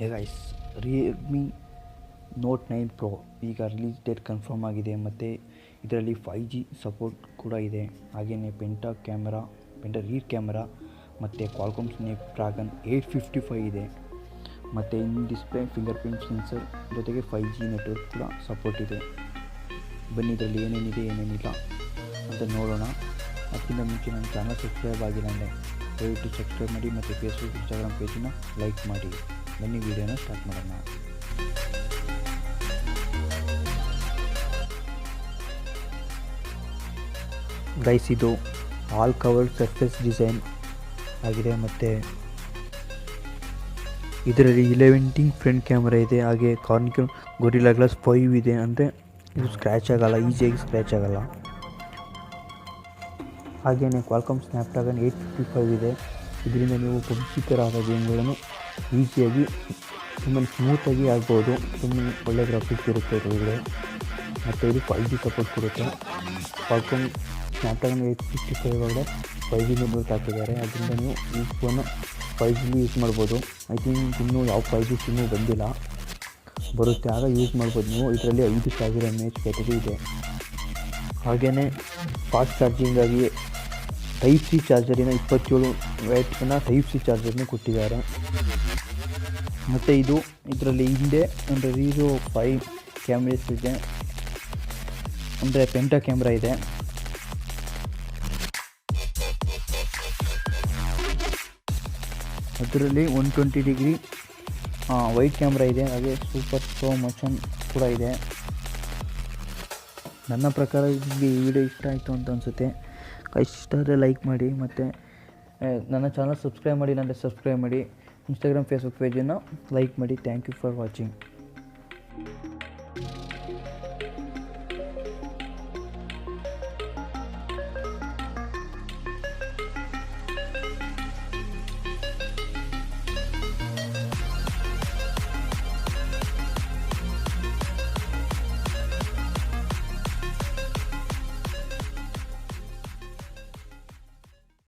Guys, Realme note 9 pro ಈಗ release date confirm ಆಗಿದೆ ಮತ್ತು ಇದರಲ್ಲಿ 5G ಸಪೋರ್ಟ್ ಕೂಡ ಇದೆ. ಹಾಗೆಯೇ ಪೆಂಟ ರೀರ್ ಕ್ಯಾಮರಾ ಮತ್ತು ಕ್ವಾಲ್ಕಾಮ್ ಸ್ನ್ಯಾಪ್ಡ್ರ್ಯಾಗನ್ 855 ಇದೆ. ಮತ್ತು ಇನ್ ಡಿಸ್ಪ್ಲೇ ಫಿಂಗರ್ ಪ್ರಿಂಟ್ ಸೆನ್ಸರ್ ಜೊತೆಗೆ 5G ನೆಟ್ವರ್ಕ್ ಕೂಡ ಸಪೋರ್ಟ್ ಇದೆ. ಬನ್ನಿ ಇದರಲ್ಲಿ ಏನೇನಿದೆ ಏನೇನಿಲ್ಲ ಅಂತ ನೋಡೋಣ. ಅದಕ್ಕಿಂತ ಮುಂಚೆ ನನ್ನ ಚಾನಲ್ ಸಬ್ಸ್ಕ್ರೈಬ್ ಆಗಿಲ್ಲ ಅಂದರೆ ದಯವಿಟ್ಟು ಸಬ್ಸ್ಕ್ರೈಬ್ ಮಾಡಿ ಮತ್ತು ಫೇಸ್ಬುಕ್ ಇನ್ಸ್ಟಾಗ್ರಾಮ್ ಪೇಜನ್ನು ಲೈಕ್ ಮಾಡಿ. ಬನ್ನಿ ವಿಡಿಯೋನ ಸ್ಟಾರ್ಟ್ ಮಾಡೋಣ. ಗೈಸ್, ಇದು ಆಲ್ ಕವರ್ಡ್ ಸರ್ಫೇಸ್ ಡಿಸೈನ್ ಆಗಿದೆ ಮತ್ತು ಇದರಲ್ಲಿ 11 ಫ್ರಂಟ್ ಕ್ಯಾಮ್ರಾ ಇದೆ. ಹಾಗೆ ಕಾರ್ನಿಕಲ್ ಗೊರಿಲ್ಲಾ ಗ್ಲಾಸ್ 5 ಇದೆ. ಅಂದರೆ ಇದು ಸ್ಕ್ರ್ಯಾಚ್ ಆಗೋಲ್ಲ, ಈಸಿಯಾಗಿ ಸ್ಕ್ರ್ಯಾಚ್ ಆಗೋಲ್ಲ. ಹಾಗೆಯೇ ಕ್ವಾಲ್ಕಾಮ್ ಸ್ನ್ಯಾಪ್ಡ್ರ್ಯಾಗನ್ 855 ಇದೆ. ಇದರಿಂದ ನೀವು ಪಬ್ಜಿ ಥರ ಆದ ಗೇಮ್ಗಳನ್ನು ಈಸಿಯಾಗಿ ತುಂಬ ಸ್ಮೂತಾಗಿ ಆಡ್ಬೋದು. ತುಂಬ ಒಳ್ಳೆ ಗ್ರಾಫಿಕ್ಸ್ ಇರುತ್ತೆ ಇದರೊಳಗಡೆ. ಮತ್ತು ಇದು 5G ಸಪೋರ್ಟ್ ಕೊಡುತ್ತೆ. ಕ್ವಾಲ್ಕಾಮ್ ಸ್ನ್ಯಾಪ್ಡ್ರ್ಯಾಗನ್ 855 ಒಳಗಡೆ 5G ನೆಟ್ವರ್ಕ್ ಹಾಕಿದ್ದಾರೆ. ಅದರಿಂದ ನೀವು ಈ ಫೋನ್ನ 5G ಯೂಸ್ ಮಾಡ್ಬೋದು. ಐ ಥಿಂಕ್ ಇನ್ನೂ ಯಾವ 5G ಸಿಮ್ಮು ಬಂದಿಲ್ಲ, ಬರುತ್ತೆ ಆಗ ಯೂಸ್ ಮಾಡ್ಬೋದು ನೀವು. ಇದರಲ್ಲಿ 5000 mAh ಬ್ಯಾಟರಿ ಇದೆ. ಹಾಗೆಯೇ ಫಾಸ್ಟ್ ಚಾರ್ಜಿಂಗಾಗಿ ಟೈಪ್ ಸಿ ಚಾರ್ಜರಿನ 27 ವ್ಯಾಟ್ನ ಟೈಪ್ ಸಿ ಚಾರ್ಜರ್ನ ಕೊಟ್ಟಿದ್ದಾರೆ. ಮತ್ತು ಇದರಲ್ಲಿ ಹಿಂದೆ ಅಂದರೆ ರೀರೋ 5 ಕ್ಯಾಮ್ರಾಸ್ ಇದೆ, ಅಂದರೆ ಪೆಂಟಾ ಕ್ಯಾಮ್ರಾ ಇದೆ. ಅದರಲ್ಲಿ 120 ಡಿಗ್ರಿ ವೈಡ್ ಕ್ಯಾಮ್ರಾ ಇದೆ. ಹಾಗೆ ಸೂಪರ್ ಸ್ಲೋ ಮೋಷನ್ ಕೂಡ ಇದೆ. ನನ್ನ ಪ್ರಕಾರ ನಿಮಗೆ ಈ ವಿಡಿಯೋ ಇಷ್ಟ ಆಯಿತು ಅಂತ ಅನಿಸುತ್ತೆ. ಇಷ್ಟ ಆದರೆ ಲೈಕ್ ಮಾಡಿ ಮತ್ತು ನನ್ನ ಚಾನಲ್ ಸಬ್ಸ್ಕ್ರೈಬ್ ಮಾಡಿ. ಸಬ್ಸ್ಕ್ರೈಬ್ ಮಾಡಿ. ಇನ್ಸ್ಟಾಗ್ರಾಮ್ ಫೇಸ್ಬುಕ್ ಪೇಜನ್ನು ಲೈಕ್ ಮಾಡಿ. Thank you for watching.